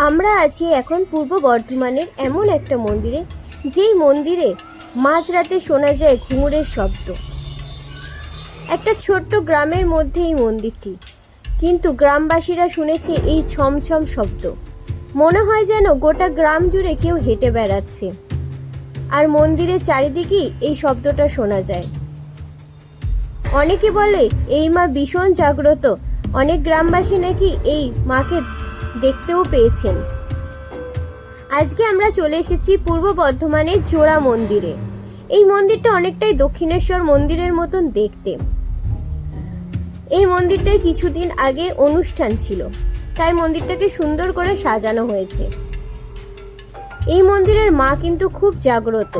আমরা আছি এখন পূর্ব বর্ধমানের এমন একটা মন্দিরে, যেই মন্দিরে মাঝরাতে শোনা যায় ঘুঙুরের শব্দ। একটা ছোট্ট গ্রামের মধ্যে এই মন্দিরটি, কিন্তু গ্রামবাসীরা শুনেছে এই ছমছম শব্দ। মনে হয় যেন গোটা গ্রাম জুড়ে কেউ হেঁটে বেড়াচ্ছে, আর মন্দিরের চারিদিকেই এই শব্দটা শোনা যায়। অনেকে বলে এই মা ভীষণ জাগ্রত, অনেক গ্রামবাসী নাকি এই মাকে দেখতেও পেয়েছেন। আজকে আমরা চলে এসেছি পূর্ব বর্ধমানের জোড়া মন্দিরে। এই মন্দিরটা অনেকটাই দক্ষিণেশ্বর মন্দিরের মতন দেখতে। এই মন্দিরটায় কিছুদিন আগে অনুষ্ঠান ছিল, তাই মন্দিরটাকে সুন্দর করে সাজানো হয়েছে। এই মন্দিরের মা কিন্তু খুব জাগ্রত।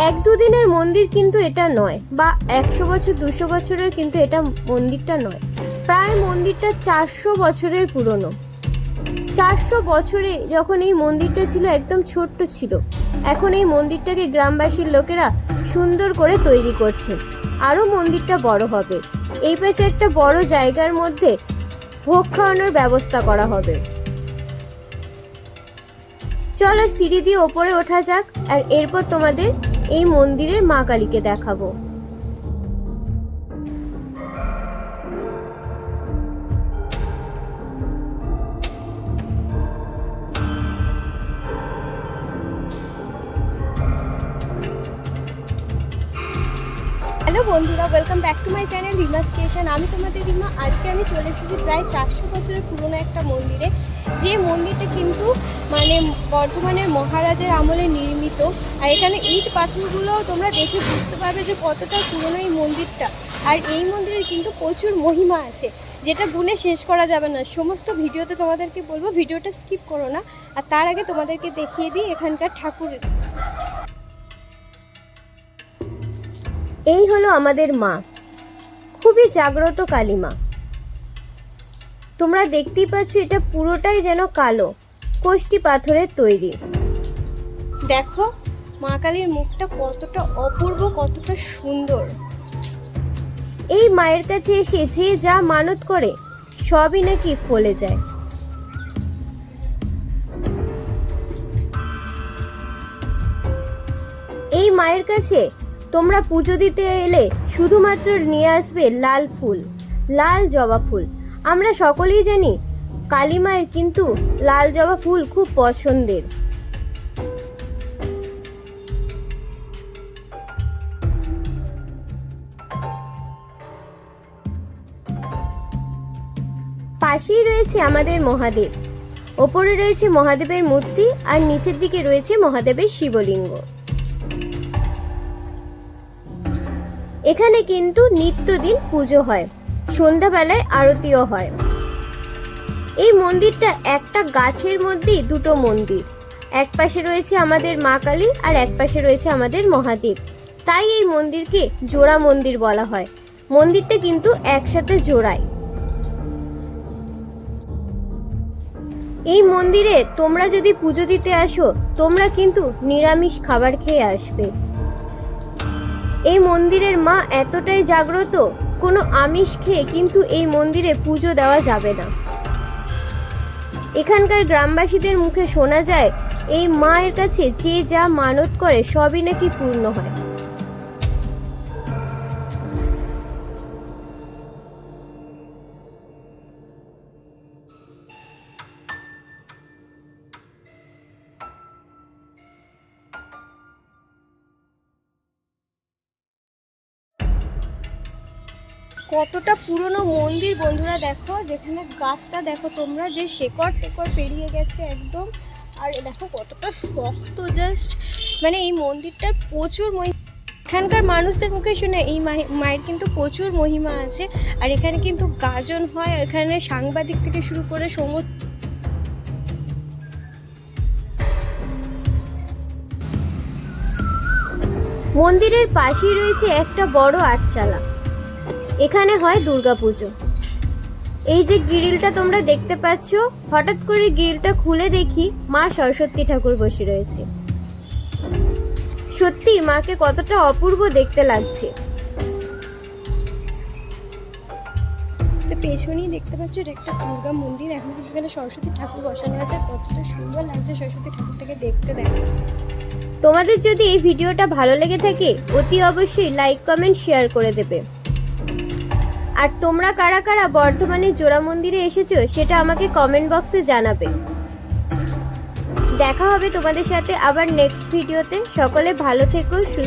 এক দুদিনের মন্দির কিন্তু এটা নয়, বা 100 বছর 200 বছরের কিন্তু এটা মন্দিরটা নয়। প্রায় মন্দিরটা 400 বছরের পুরনো। 400 বছরে যখন এই মন্দিরটা ছিল একদম ছোট্ট ছিল, এখন এই মন্দিরটাকে গ্রামবাসীর লোকেরা সুন্দর করে তৈরি করছে। আরও মন্দিরটা বড় হবে। এই পাশে একটা বড় জায়গার মধ্যে ভোগ খাওয়ানোর ব্যবস্থা করা হবে। চলো সিঁড়ি দিয়ে ওপরে ওঠা যাক, আর এরপর তোমাদের এই মন্দিরের মা কালীকে দেখাবো। হ্যালো বন্ধুরা, welcome back to my channel Rima station. আমি তোমাদের রিমা। আজকে আমি চলে এসেছি প্রায় 400 বছরের পুরনো একটা মন্দিরে, যে মন্দিরটা কিন্তু বর্ধমানের মহারাজের আমলে নির্মিত। আর এখানে ইট পাথরগুলোও তোমরা দেখে বুঝতে পারবে যে কতটা পুরনো এই মন্দিরটা। আর এই মন্দিরের কিন্তু প্রচুর মহিমা আছে, যেটা গুণে শেষ করা যাবে না। সমস্ত ভিডিওতে তোমাদেরকে বলবো, ভিডিওটা স্কিপ করো না। আর তার আগে তোমাদেরকে দেখিয়ে দিই এখানকার ঠাকুর। এই হলো আমাদের মা, খুবই জাগ্রত কালী মা। তোমরা দেখতেই পাচ্ছ এটা পুরোটাই যেন কালো কোষ্টি পাথরের তৈরি। দেখো মা কালীর মুখটা কতটা অপূর্ব, কতটা সুন্দর। এই মায়ের কাছে এসে যে যা মানত করে সবই নাকি ফলে যায়। এই মায়ের কাছে তোমরা পুজো দিতে এলে শুধুমাত্র নিয়ে আসবে লাল ফুল, লাল জবা ফুল। আমরা সকলেই জানি কালী মায়ের কিন্তু লাল জবা ফুল খুব পছন্দের। পাশেই রয়েছে আমাদের মহাদেব। ওপরে রয়েছে মহাদেবের মূর্তি, আর নিচের দিকে রয়েছে মহাদেবের শিবলিঙ্গ। এখানে কিন্তু নিত্যদিন পুজো হয়, সন্ধ্যাবেলায় আরতিও হয়। এই মন্দিরটা একটা গাছের মধ্যেই দুটো মন্দির। এক পাশে রয়েছে আমাদের মা কালী, আর এক পাশে রয়েছে আমাদের মহাদেব। তাই এই মন্দিরকে জোড়া মন্দির বলা হয়। মন্দিরটা কিন্তু একসাথে জোড়ায়। এই মন্দিরে তোমরা যদি পুজো দিতে আসো, তোমরা কিন্তু নিরামিষ খাবার খেয়ে আসবে। এই মন্দিরের মা এতটাই জাগ্রত, কোনো আমিষ খেয়ে কিন্তু এই মন্দিরে পুজো দেওয়া যাবে না। এখানকার গ্রামবাসীদের মুখে শোনা যায় এই মায়ের কাছে যে যা মানত করে সবই নাকি পূর্ণ হয়। কতটা পুরনো মন্দির বন্ধুরা, দেখো যেখানে গাছটা দেখো তোমরা, যে শেকড় টেকড় পেরিয়ে গেছে একদম। আর দেখো কতটা শক্ত, জাস্ট এই মন্দিরটার প্রচুর মহিমা। এখানকার মানুষদের মুখে শুনে এই মায়ের কিন্তু প্রচুর মহিমা আছে। আর এখানে কিন্তু গাজন হয়, এখানে সাংবাদিক থেকে শুরু করে সমস্ত। মন্দিরের পাশেই রয়েছে একটা বড় আটচালা। এখানে হয় দুর্গাপুজো। এই যে গ্রিলটা তোমরা দেখতে পাচ্ছ, হঠাৎ করে গ্রিলটা খুলে দেখি মা সরস্বতী ঠাকুর বসে রয়েছে। সত্যি মাকে কতটা অপূর্ব দেখতে লাগছে। তো পেছনেই দেখতে পাচ্ছ এটা একটা দুর্গা মন্দির। এখন কিন্তু এখানে সরস্বতী ঠাকুর বসানো আছে, আর কতটা সুন্দর লাগছে সরস্বতী ঠাকুরটাকে দেখতে। দেখো তোমাদের যদি এই ভিডিওটা ভালো লেগে থাকে অতি অবশ্যই লাইক কমেন্ট শেয়ার করে দেবে। আর তোমরা কারা কারা বর্ধমানের জোড়া মন্দিরে এসেছো সেটা আমাকে কমেন্ট বক্সে জানাবে। দেখা হবে তোমাদের সাথে আবার নেক্সট ভিডিওতে। সকলে ভালো থেকো, সুস্থ